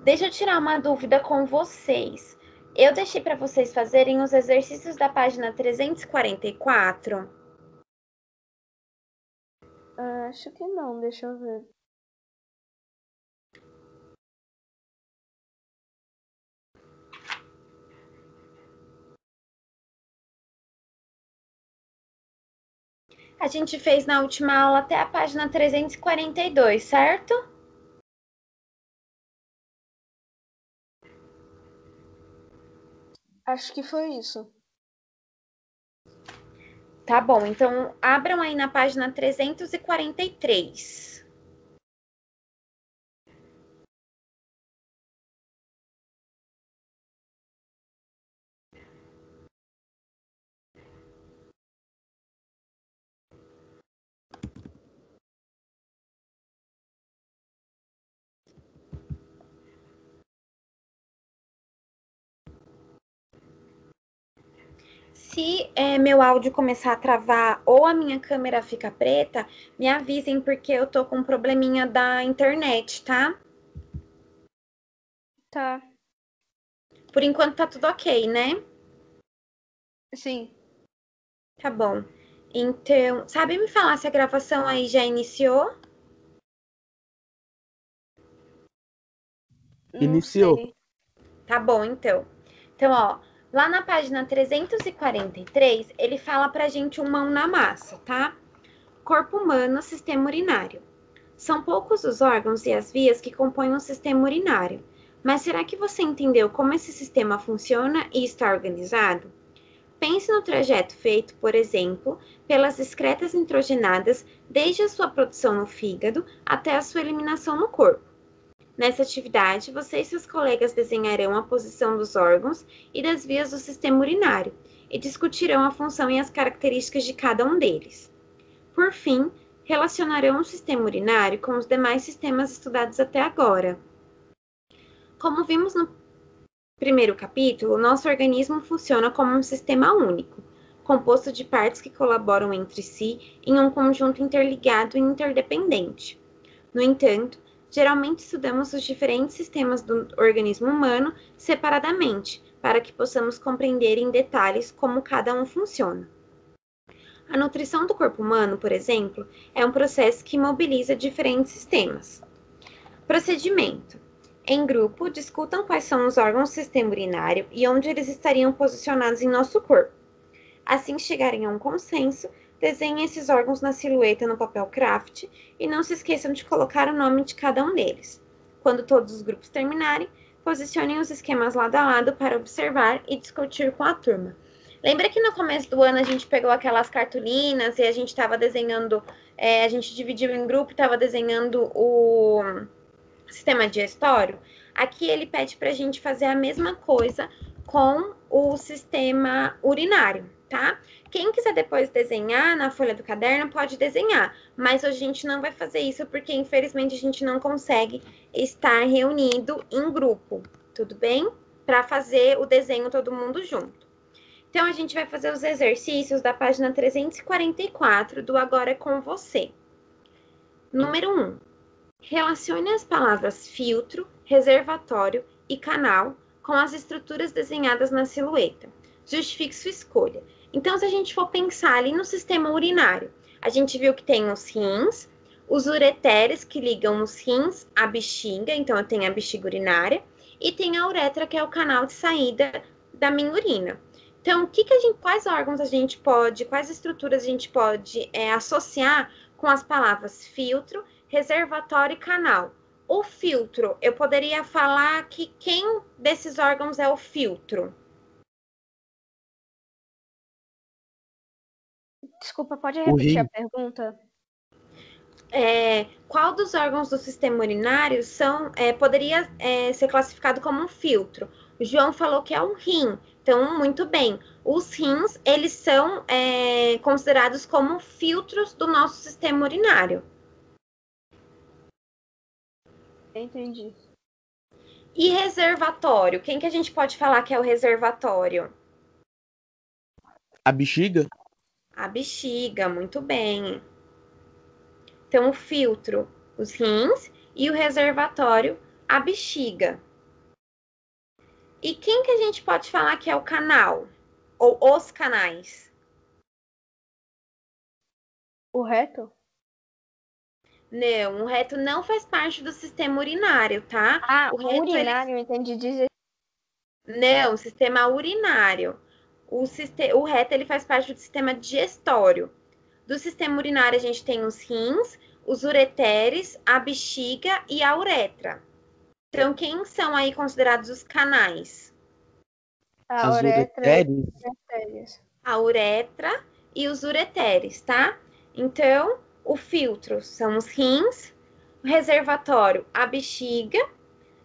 Deixa eu tirar uma dúvida com vocês. Eu deixei para vocês fazerem os exercícios da página 344. Acho que não, deixa eu ver. A gente fez na última aula até a página 342, certo? Acho que foi isso. Tá bom, então abram aí na página 343. Se meu áudio começar a travar ou a minha câmera fica preta, me avisem porque eu tô com um probleminha da internet, tá? Tá. Por enquanto tá tudo ok, né? Sim. Tá bom. Então, sabe me falar se a gravação aí já iniciou? Não Iniciou. sei. Tá bom, então. Então, ó, lá na página 343, ele fala pra gente um mão na massa, tá? Corpo humano, sistema urinário. São poucos os órgãos e as vias que compõem o sistema urinário. Mas será que você entendeu como esse sistema funciona e está organizado? Pense no trajeto feito, por exemplo, pelas excretas nitrogenadas desde a sua produção no fígado até a sua eliminação no corpo. Nessa atividade, você e seus colegas desenharão a posição dos órgãos e das vias do sistema urinário e discutirão a função e as características de cada um deles. Por fim, relacionarão o sistema urinário com os demais sistemas estudados até agora. Como vimos no primeiro capítulo, nosso organismo funciona como um sistema único, composto de partes que colaboram entre si em um conjunto interligado e interdependente. No entanto, geralmente estudamos os diferentes sistemas do organismo humano separadamente, para que possamos compreender em detalhes como cada um funciona. A nutrição do corpo humano, por exemplo, é um processo que mobiliza diferentes sistemas. Procedimento: em grupo, discutam quais são os órgãos do sistema urinário e onde eles estariam posicionados em nosso corpo. Assim que chegarem a um consenso, desenhem esses órgãos na silhueta no papel craft e não se esqueçam de colocar o nome de cada um deles. Quando todos os grupos terminarem, posicionem os esquemas lado a lado para observar e discutir com a turma. Lembra que no começo do ano a gente pegou aquelas cartolinas e a gente estava desenhando, a gente dividiu em grupo e estava desenhando o sistema digestório? Aqui ele pede para a gente fazer a mesma coisa com o sistema urinário, tá? Quem quiser depois desenhar na folha do caderno, pode desenhar, mas hoje a gente não vai fazer isso porque infelizmente a gente não consegue estar reunido em grupo, tudo bem? Para fazer o desenho todo mundo junto. Então, a gente vai fazer os exercícios da página 344 do Agora é com Você. Número 1. Relacione as palavras filtro, reservatório e canal com as estruturas desenhadas na silhueta. Justifique sua escolha. Então, se a gente for pensar ali no sistema urinário, a gente viu que tem os rins, os ureteres que ligam os rins à bexiga, então eu tenho a bexiga urinária, e tem a uretra, que é o canal de saída da minha urina. Então, quais órgãos a gente pode, quais estruturas a gente pode associar com as palavras filtro, reservatório e canal? O filtro, eu poderia falar que quem desses órgãos é o filtro? Desculpa, pode repetir rim. a pergunta? Qual dos órgãos do sistema urinário poderia ser classificado como um filtro? O João falou que é um rim, então muito bem. Os rins, eles são considerados como filtros do nosso sistema urinário. Entendi. E reservatório? Quem que a gente pode falar que é o reservatório? A bexiga? A bexiga, muito bem. Então, o filtro, os rins, e o reservatório, a bexiga. E quem que a gente pode falar que é o canal? Ou os canais? O reto? Não, o reto não faz parte do sistema urinário, tá? Ah, O reto, urinário, entendi dizer. Não, sistema urinário. O reto, ele faz parte do sistema digestório. Do sistema urinário, a gente tem os rins, os ureteres, a bexiga e a uretra. Então, quem são aí considerados os canais? A As uretra e ureteres? as artérias. A uretra e os ureteres, tá? Então, o filtro são os rins, o reservatório, a bexiga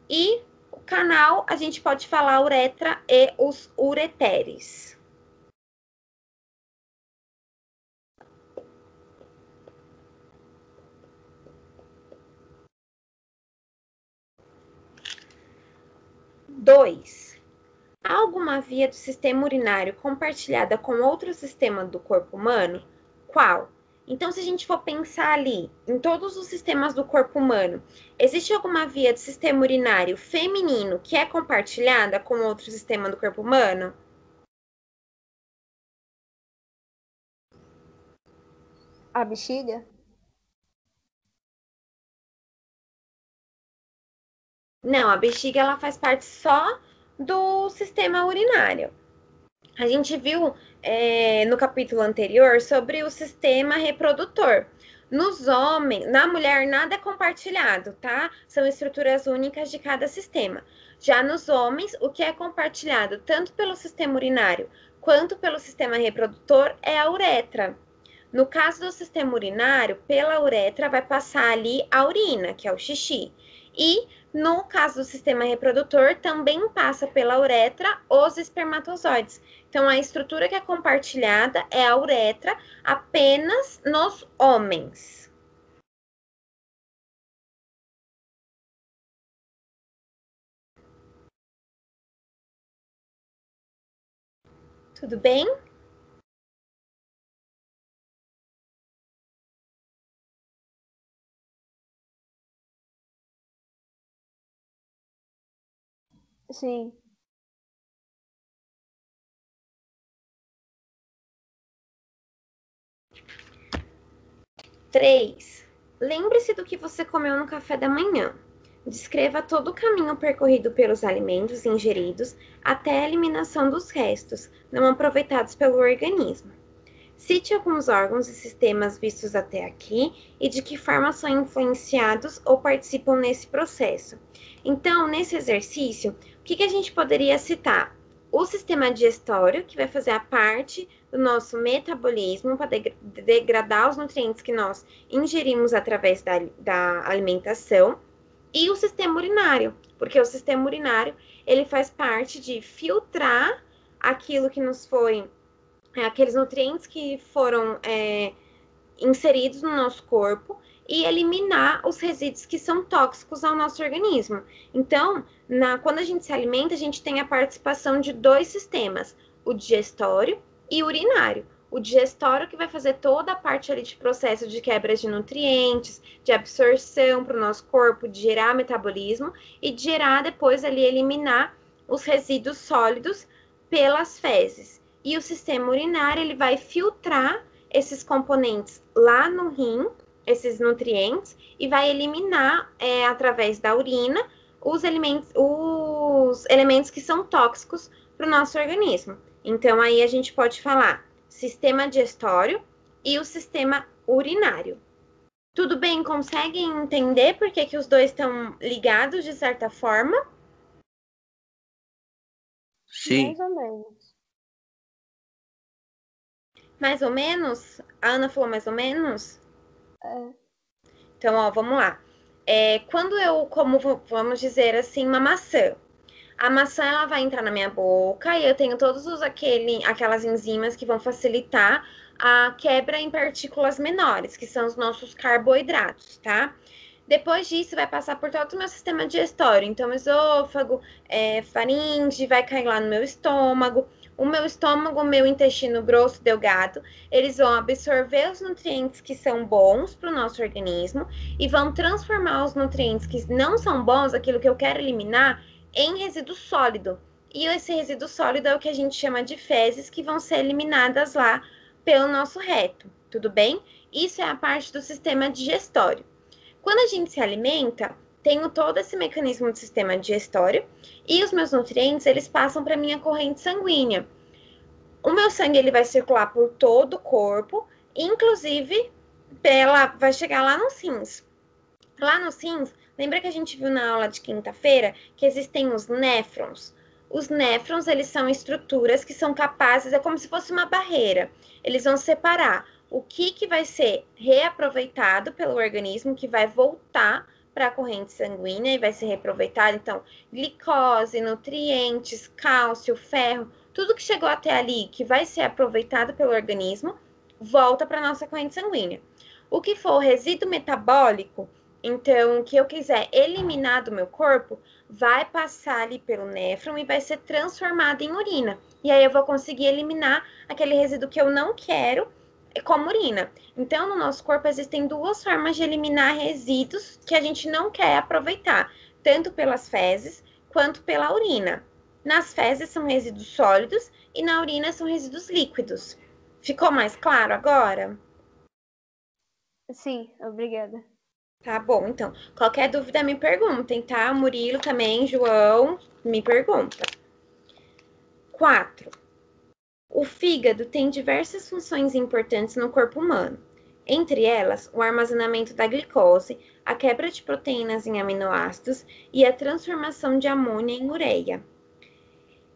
e o canal, a gente pode falar a uretra e os ureteres. Dois. Há alguma via do sistema urinário compartilhada com outro sistema do corpo humano? Qual? Então, se a gente for pensar ali em todos os sistemas do corpo humano, existe alguma via do sistema urinário feminino que é compartilhada com outro sistema do corpo humano? A bexiga? Não, a bexiga ela faz parte só do sistema urinário. A gente viu no capítulo anterior sobre o sistema reprodutor. Nos homens, na mulher, nada é compartilhado, tá? São estruturas únicas de cada sistema. Já nos homens, o que é compartilhado tanto pelo sistema urinário quanto pelo sistema reprodutor é a uretra. No caso do sistema urinário, pela uretra vai passar ali a urina, que é o xixi. E no caso do sistema reprodutor, também passa pela uretra os espermatozoides. Então, a estrutura que é compartilhada é a uretra apenas nos homens. Tudo bem? Sim. Três. Lembre-se do que você comeu no café da manhã. Descreva todo o caminho percorrido pelos alimentos ingeridos até a eliminação dos restos, não aproveitados pelo organismo. Cite alguns órgãos e sistemas vistos até aqui e de que forma são influenciados ou participam nesse processo. Então, nesse exercício, o que a gente poderia citar? O sistema digestório, que vai fazer a parte do nosso metabolismo para degradar os nutrientes que nós ingerimos através da alimentação, e o sistema urinário, porque o sistema urinário ele faz parte de filtrar aquilo que nos foi aqueles nutrientes que foram inseridos no nosso corpo e eliminar os resíduos que são tóxicos ao nosso organismo. Então, quando a gente se alimenta, a gente tem a participação de dois sistemas, o digestório e o urinário. O digestório que vai fazer toda a parte ali de processo de quebra de nutrientes, de absorção para o nosso corpo, de gerar metabolismo e de gerar depois ali eliminar os resíduos sólidos pelas fezes. E o sistema urinário ele vai filtrar esses componentes lá no rim, esses nutrientes, e vai eliminar através da urina os elementos que são tóxicos para o nosso organismo. Então, aí a gente pode falar sistema digestório e o sistema urinário. Tudo bem? Conseguem entender por que os dois estão ligados de certa forma? Sim. Mais ou menos. Mais ou menos? A Ana falou mais ou menos? É. Então, ó, vamos lá. Quando eu como, vamos dizer assim, uma maçã. A maçã, ela vai entrar na minha boca e eu tenho todos aquelas enzimas que vão facilitar a quebra em partículas menores, que são os nossos carboidratos, tá? Depois disso, vai passar por todo o meu sistema digestório. Então, esôfago, faringe, vai cair lá no meu estômago. O meu estômago, o meu intestino grosso, delgado, eles vão absorver os nutrientes que são bons para o nosso organismo e vão transformar os nutrientes que não são bons, aquilo que eu quero eliminar, em resíduo sólido. e esse resíduo sólido é o que a gente chama de fezes, que vão ser eliminadas lá pelo nosso reto, tudo bem? Isso é a parte do sistema digestório. Quando a gente se alimenta, tenho todo esse mecanismo do sistema digestório e os meus nutrientes, eles passam para minha corrente sanguínea. O meu sangue, ele vai circular por todo o corpo, inclusive vai chegar lá nos rins. Lá nos rins, lembra que a gente viu na aula de quinta-feira que existem os néfrons? Os néfrons, eles são estruturas que são capazes, é como se fosse uma barreira. Eles vão separar o que vai ser reaproveitado pelo organismo, que vai voltar para a corrente sanguínea e vai ser reaproveitado. Então, glicose, nutrientes, cálcio, ferro, tudo que chegou até ali, que vai ser aproveitado pelo organismo, volta para a nossa corrente sanguínea. O que for resíduo metabólico, então, o que eu quiser eliminar do meu corpo, vai passar ali pelo néfron e vai ser transformado em urina. E aí eu vou conseguir eliminar aquele resíduo que eu não quero como urina. Então, no nosso corpo existem duas formas de eliminar resíduos que a gente não quer aproveitar, tanto pelas fezes quanto pela urina. Nas fezes são resíduos sólidos e na urina são resíduos líquidos. Ficou mais claro agora? Sim, obrigada. Tá bom, então. Qualquer dúvida me perguntem, tá? Murilo também, João, me pergunta. 4. O fígado tem diversas funções importantes no corpo humano. Entre elas, o armazenamento da glicose, a quebra de proteínas em aminoácidos e a transformação de amônia em ureia.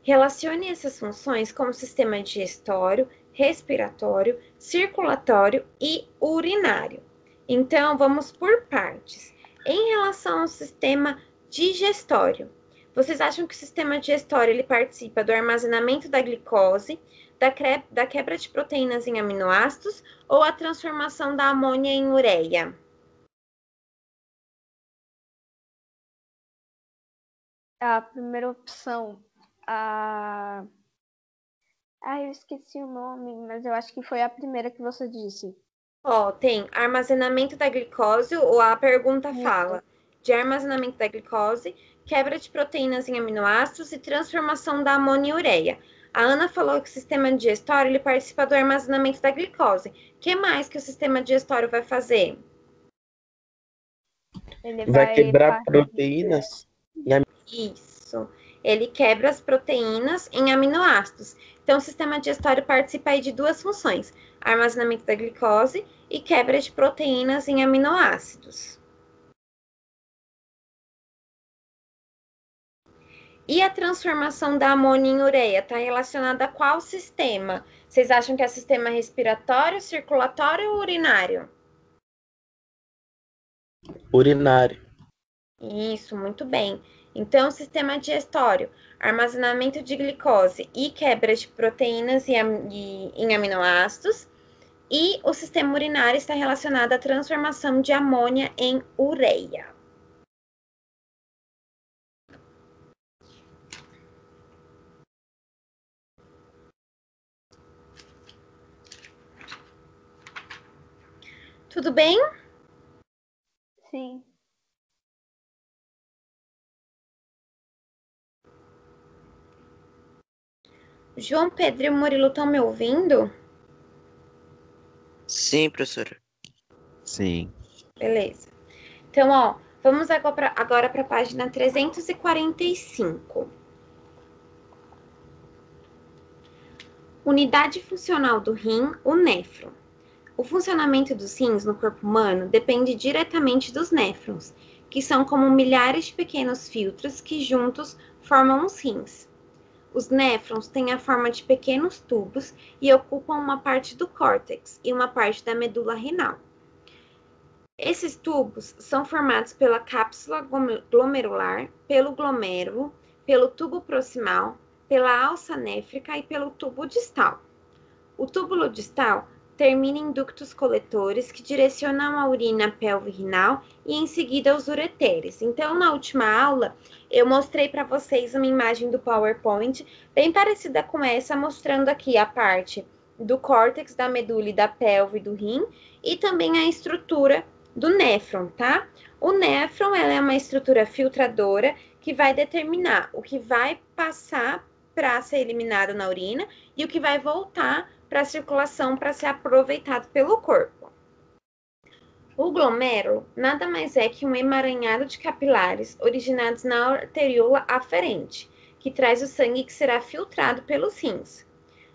Relacione essas funções com o sistema digestório, respiratório, circulatório e urinário. Então, vamos por partes. Em relação ao sistema digestório, vocês acham que o sistema digestório ele participa do armazenamento da glicose, da quebra de proteínas em aminoácidos ou a transformação da amônia em ureia? A primeira opção, eu esqueci o nome, mas eu acho que foi a primeira que você disse. Tem armazenamento da glicose, ou a pergunta fala de armazenamento da glicose, quebra de proteínas em aminoácidos e transformação da amônia em ureia. A Ana falou que o sistema digestório ele participa do armazenamento da glicose. O que mais que o sistema digestório vai fazer? Ele Vai quebrar proteínas e Isso. Ele quebra as proteínas em aminoácidos. Então, o sistema digestório participa aí de duas funções: armazenamento da glicose e quebra de proteínas em aminoácidos. E a transformação da amônia em ureia está relacionada a qual sistema? Vocês acham que é sistema respiratório, circulatório ou urinário? urinário. Isso, muito bem. Então, sistema digestório, armazenamento de glicose e quebra de proteínas em aminoácidos. E o sistema urinário está relacionado à transformação de amônia em ureia. Tudo bem? Sim. João Pedro e o Murilo estão me ouvindo? Sim, professora. Sim. Beleza. Então, vamos agora para a página 345. Unidade funcional do rim, o néfron. O funcionamento dos rins no corpo humano depende diretamente dos néfrons, que são como milhares de pequenos filtros que juntos formam os rins. Os néfrons têm a forma de pequenos tubos e ocupam uma parte do córtex e uma parte da medula renal. Esses tubos são formados pela cápsula glomerular, pelo glomérulo, pelo tubo proximal, pela alça néfrica e pelo tubo distal. O túbulo distal termina em ductos coletores que direcionam a urina à pelve renal e em seguida aos ureteres. Então, na última aula, eu mostrei para vocês uma imagem do PowerPoint bem parecida com essa, mostrando aqui a parte do córtex, da medula e da pelve do rim e também a estrutura do néfron, tá? O néfron, ela é uma estrutura filtradora que vai determinar o que vai passar para ser eliminado na urina e o que vai voltar para a circulação para ser aproveitado pelo corpo. O glomérulo nada mais é que um emaranhado de capilares originados na arteríola aferente, que traz o sangue que será filtrado pelos rins.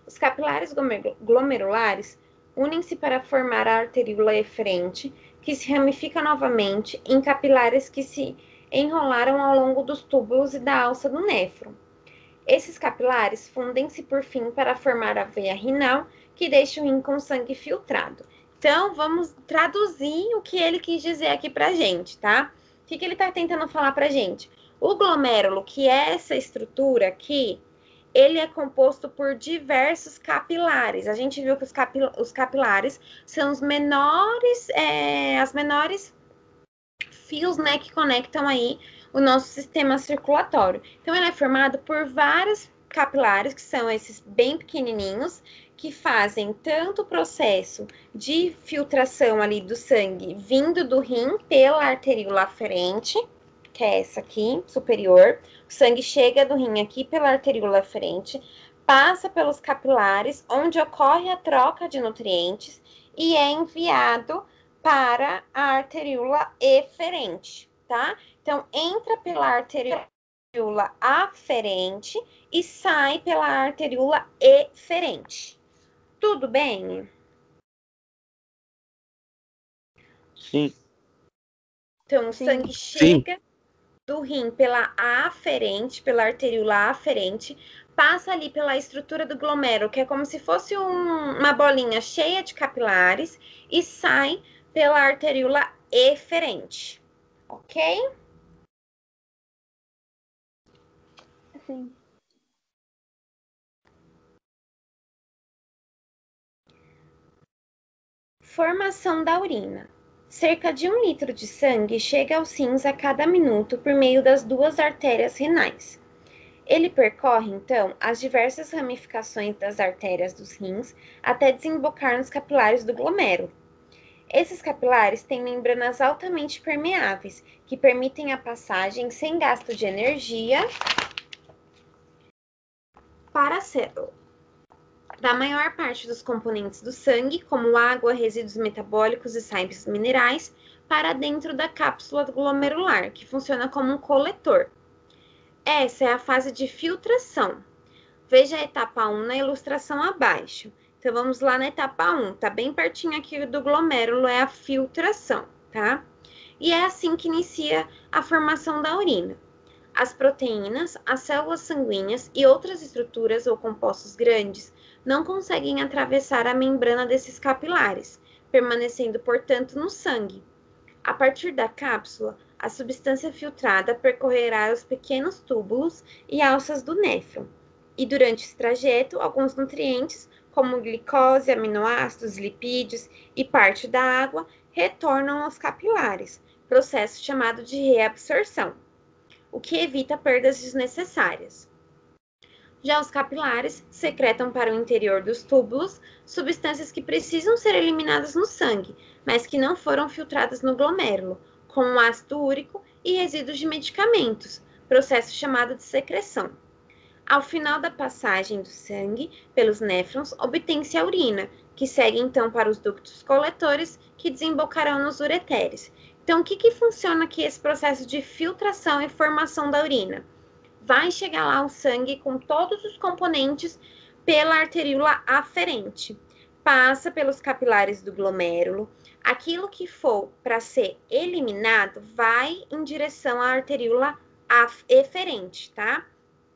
Os capilares glomerulares unem-se para formar a arteríola eferente, que se ramifica novamente em capilares que se enrolaram ao longo dos túbulos e da alça do néfron. Esses capilares fundem-se por fim para formar a veia renal, que deixa o rim com sangue filtrado. Então, vamos traduzir o que ele quis dizer aqui pra gente, tá? O que ele está tentando falar pra gente? O glomérulo, que é essa estrutura aqui, ele é composto por diversos capilares. A gente viu que os capilares são os menores, as menores fios, né, que conectam aí o nosso sistema circulatório. Então, ele é formado por vários capilares, que são esses bem pequenininhos, que fazem tanto o processo de filtração ali do sangue vindo do rim pela arteríola aferente, que é essa aqui, superior. O sangue chega do rim aqui pela arteríola aferente, passa pelos capilares, onde ocorre a troca de nutrientes e é enviado para a arteríola eferente, tá? Então, entra pela arteríola aferente e sai pela arteríola eferente. Tudo bem? Sim. Então, o sangue chega do rim pela aferente, pela arteríola aferente, passa ali pela estrutura do glomérulo, que é como se fosse uma bolinha cheia de capilares, e sai pela arteríola eferente. Ok? Sim. Formação da urina. Cerca de 1 litro de sangue chega aos rins a cada minuto por meio das 2 artérias renais. Ele percorre, então, as diversas ramificações das artérias dos rins até desembocar nos capilares do glomérulo. Esses capilares têm membranas altamente permeáveis, que permitem a passagem sem gasto de energia para a célula da maior parte dos componentes do sangue, como água, resíduos metabólicos e sais minerais, para dentro da cápsula glomerular, que funciona como um coletor. Essa é a fase de filtração. Veja a etapa 1 na ilustração abaixo. Então, vamos lá na etapa 1, tá bem pertinho aqui do glomérulo, é a filtração, tá? E é assim que inicia a formação da urina. As proteínas, as células sanguíneas e outras estruturas ou compostos grandes não conseguem atravessar a membrana desses capilares, permanecendo, portanto, no sangue. A partir da cápsula, a substância filtrada percorrerá os pequenos túbulos e alças do néfron. E durante esse trajeto, alguns nutrientes, como glicose, aminoácidos, lipídios e parte da água, retornam aos capilares, processo chamado de reabsorção, o que evita perdas desnecessárias. Já os capilares secretam para o interior dos túbulos substâncias que precisam ser eliminadas no sangue, mas que não foram filtradas no glomérulo, como ácido úrico e resíduos de medicamentos, processo chamado de secreção. Ao final da passagem do sangue pelos néfrons, obtém-se a urina, que segue então para os ductos coletores, que desembocarão nos ureteres. Então, o que funciona aqui esse processo de filtração e formação da urina? Vai chegar lá o sangue com todos os componentes pela arteríola aferente, passa pelos capilares do glomérulo, aquilo que for para ser eliminado vai em direção à arteríola eferente, tá?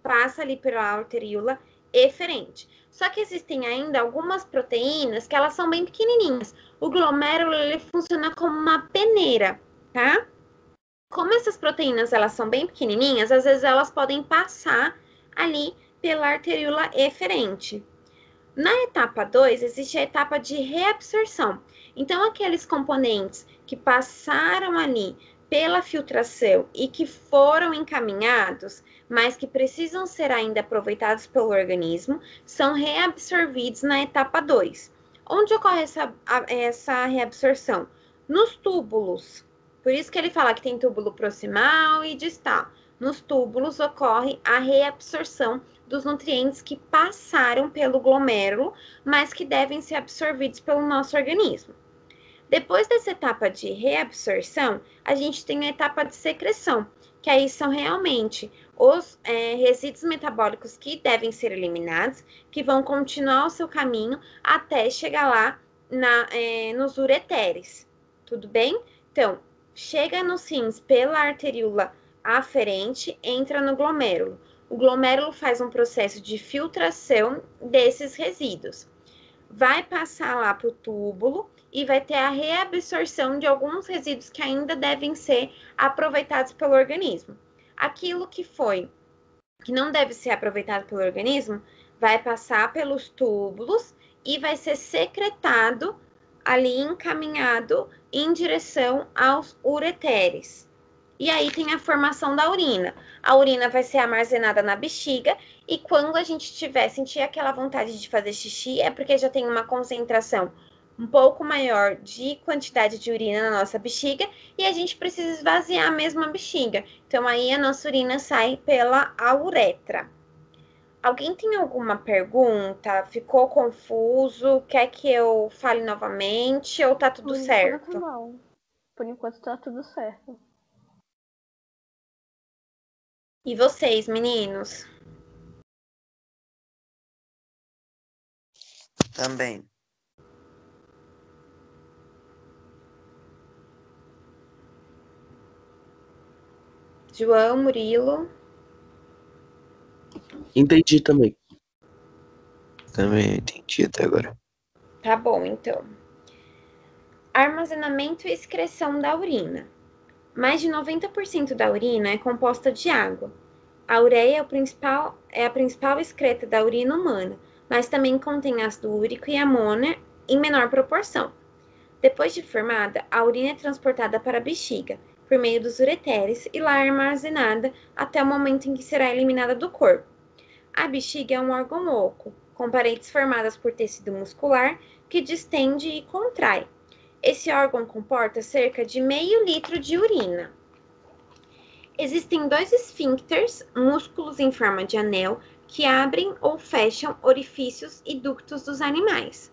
Passa ali pela arteríola eferente. Só que existem ainda algumas proteínas que elas são bem pequenininhas. O glomérulo, ele funciona como uma peneira, tá? Como essas proteínas elas são bem pequenininhas, às vezes elas podem passar ali pela arteríola eferente. Na etapa 2, existe a etapa de reabsorção. Então, aqueles componentes que passaram ali pela filtração e que foram encaminhados, mas que precisam ser ainda aproveitados pelo organismo, são reabsorvidos na etapa 2. Onde ocorre essa reabsorção? Nos túbulos. Por isso que ele fala que tem túbulo proximal e distal. Nos túbulos ocorre a reabsorção dos nutrientes que passaram pelo glomérulo, mas que devem ser absorvidos pelo nosso organismo. Depois dessa etapa de reabsorção, a gente tem a etapa de secreção, que aí são realmente os resíduos metabólicos que devem ser eliminados, que vão continuar o seu caminho até chegar lá nos ureteres. Tudo bem? Então, chega nos rins pela arteríola aferente, entra no glomérulo. O glomérulo faz um processo de filtração desses resíduos. Vai passar lá para o túbulo e vai ter a reabsorção de alguns resíduos que ainda devem ser aproveitados pelo organismo. Aquilo que não deve ser aproveitado pelo organismo, vai passar pelos túbulos e vai ser secretado ali, encaminhado em direção aos ureteres. E aí tem a formação da urina. A urina vai ser armazenada na bexiga e quando a gente sentir aquela vontade de fazer xixi, é porque já tem uma concentração um pouco maior de quantidade de urina na nossa bexiga e a gente precisa esvaziar mesmo a bexiga. Então, aí a nossa urina sai pela uretra. Alguém tem alguma pergunta? Ficou confuso? Quer que eu fale novamente ou tá tudo certo? Por enquanto, não. Por enquanto, tá tudo certo. E vocês, meninos? Também. João, Murilo? Entendi também. Também entendi até agora. Tá bom, então. Armazenamento e excreção da urina. Mais de 90% da urina é composta de água. A ureia é a principal excreta da urina humana, mas também contém ácido úrico e amônia em menor proporção. Depois de formada, a urina é transportada para a bexiga, por meio dos ureteres, e lá é armazenada até o momento em que será eliminada do corpo. A bexiga é um órgão oco, com paredes formadas por tecido muscular que distende e contrai. Esse órgão comporta cerca de meio litro de urina. Existem dois esfíncteres, músculos em forma de anel, que abrem ou fecham orifícios e ductos dos animais.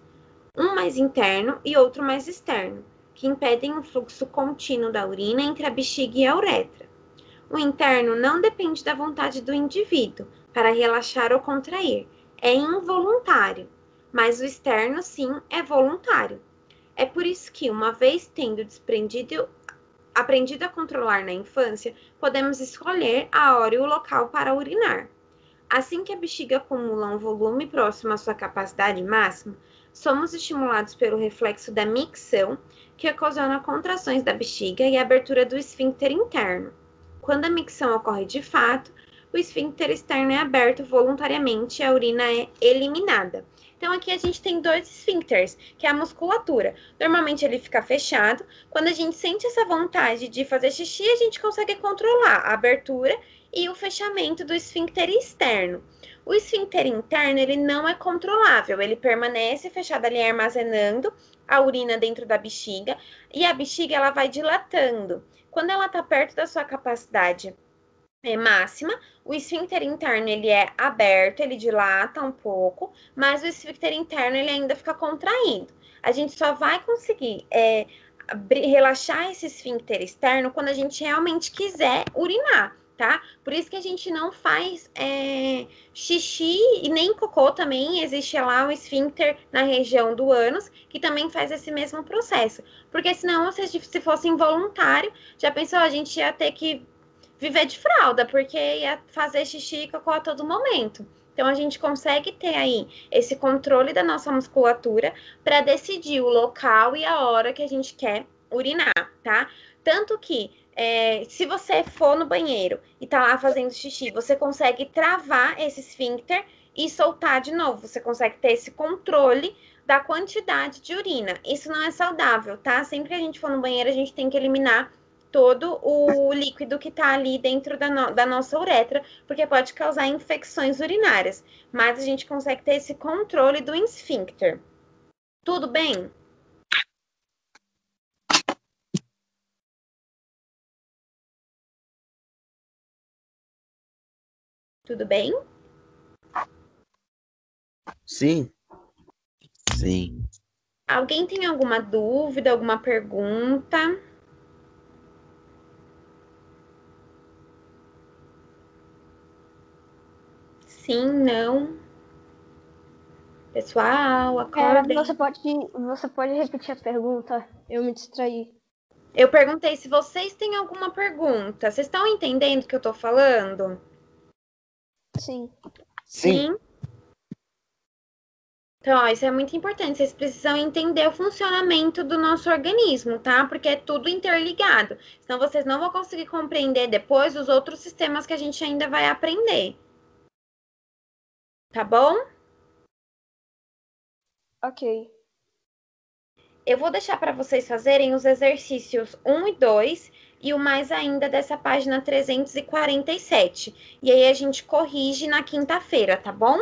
Um mais interno e outro mais externo, que impedem o fluxo contínuo da urina entre a bexiga e a uretra. O interno não depende da vontade do indivíduo para relaxar ou contrair, é involuntário, mas o externo sim é voluntário. É por isso que, uma vez tendo aprendido a controlar na infância, podemos escolher a hora e o local para urinar. Assim que a bexiga acumula um volume próximo à sua capacidade máxima, somos estimulados pelo reflexo da micção, que ocasiona contrações da bexiga e a abertura do esfíncter interno. Quando a micção ocorre de fato, o esfíncter externo é aberto voluntariamente e a urina é eliminada. Então, aqui a gente tem dois esfíncteres, que é a musculatura. Normalmente ele fica fechado. Quando a gente sente essa vontade de fazer xixi, a gente consegue controlar a abertura e o fechamento do esfíncter externo. O esfíncter interno, ele não é controlável, ele permanece fechado ali armazenando a urina dentro da bexiga e a bexiga ela vai dilatando. Quando ela está perto da sua capacidade máxima, o esfíncter interno ele é aberto, ele dilata um pouco, mas o esfíncter interno ele ainda fica contraído. A gente só vai conseguir relaxar esse esfíncter externo quando a gente realmente quiser urinar, tá? Por isso que a gente não faz xixi e nem cocô também. Existe lá um esfíncter na região do ânus que também faz esse mesmo processo. Porque senão, se fosse involuntário, já pensou, a gente ia ter que viver de fralda, porque ia fazer xixi e cocô a todo momento. Então, a gente consegue ter aí esse controle da nossa musculatura para decidir o local e a hora que a gente quer urinar, tá? Tanto que, se você for no banheiro e tá lá fazendo xixi, você consegue travar esse esfíncter e soltar de novo. Você consegue ter esse controle da quantidade de urina. Isso não é saudável, tá? Sempre que a gente for no banheiro, a gente tem que eliminar todo o líquido que está ali dentro da nossa uretra, porque pode causar infecções urinárias. Mas a gente consegue ter esse controle do esfíncter. Tudo bem? Tudo bem? Sim. Sim. Alguém tem alguma dúvida, alguma pergunta? Sim, não. Pessoal, acordem. Você pode repetir a pergunta? Eu me distraí. Eu perguntei se vocês têm alguma pergunta. Vocês estão entendendo o que eu tô falando? Sim. Sim. Então, ó, isso é muito importante. Vocês precisam entender o funcionamento do nosso organismo, tá? Porque é tudo interligado. Senão vocês não vão conseguir compreender depois os outros sistemas que a gente ainda vai aprender. Tá bom? Ok. Eu vou deixar para vocês fazerem os exercícios 1 e 2 e o mais ainda dessa página 347. E aí a gente corrige na quinta-feira, tá bom?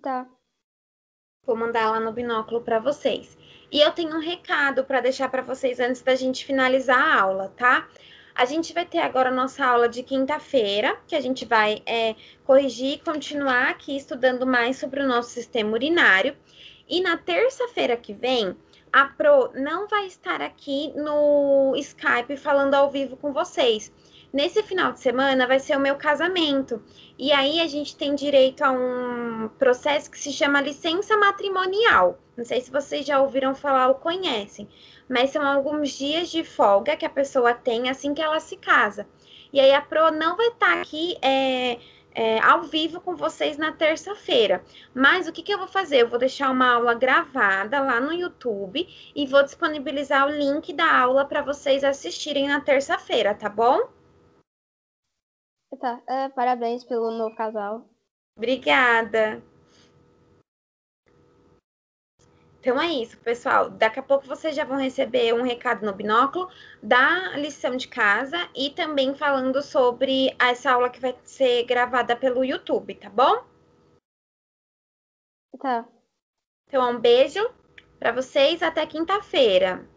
Tá. Vou mandar lá no binóculo para vocês. E eu tenho um recado para deixar para vocês antes da gente finalizar a aula, tá? A gente vai ter agora a nossa aula de quinta-feira, que a gente vai corrigir e continuar aqui estudando mais sobre o nosso sistema urinário. E na terça-feira que vem, a Pro não vai estar aqui no Skype falando ao vivo com vocês. Nesse final de semana vai ser o meu casamento. E aí a gente tem direito a um processo que se chama licença matrimonial. Não sei se vocês já ouviram falar ou conhecem, mas são alguns dias de folga que a pessoa tem assim que ela se casa. E aí a Pro não vai estar aqui ao vivo com vocês na terça-feira. Mas o que eu vou fazer? Eu vou deixar uma aula gravada lá no YouTube e vou disponibilizar o link da aula para vocês assistirem na terça-feira, tá bom? Tá. Parabéns pelo novo casal. Obrigada. Então é isso, pessoal. Daqui a pouco vocês já vão receber um recado no binóculo da lição de casa e também falando sobre essa aula que vai ser gravada pelo YouTube, tá bom? Tá. Então, um beijo para vocês, até quinta-feira.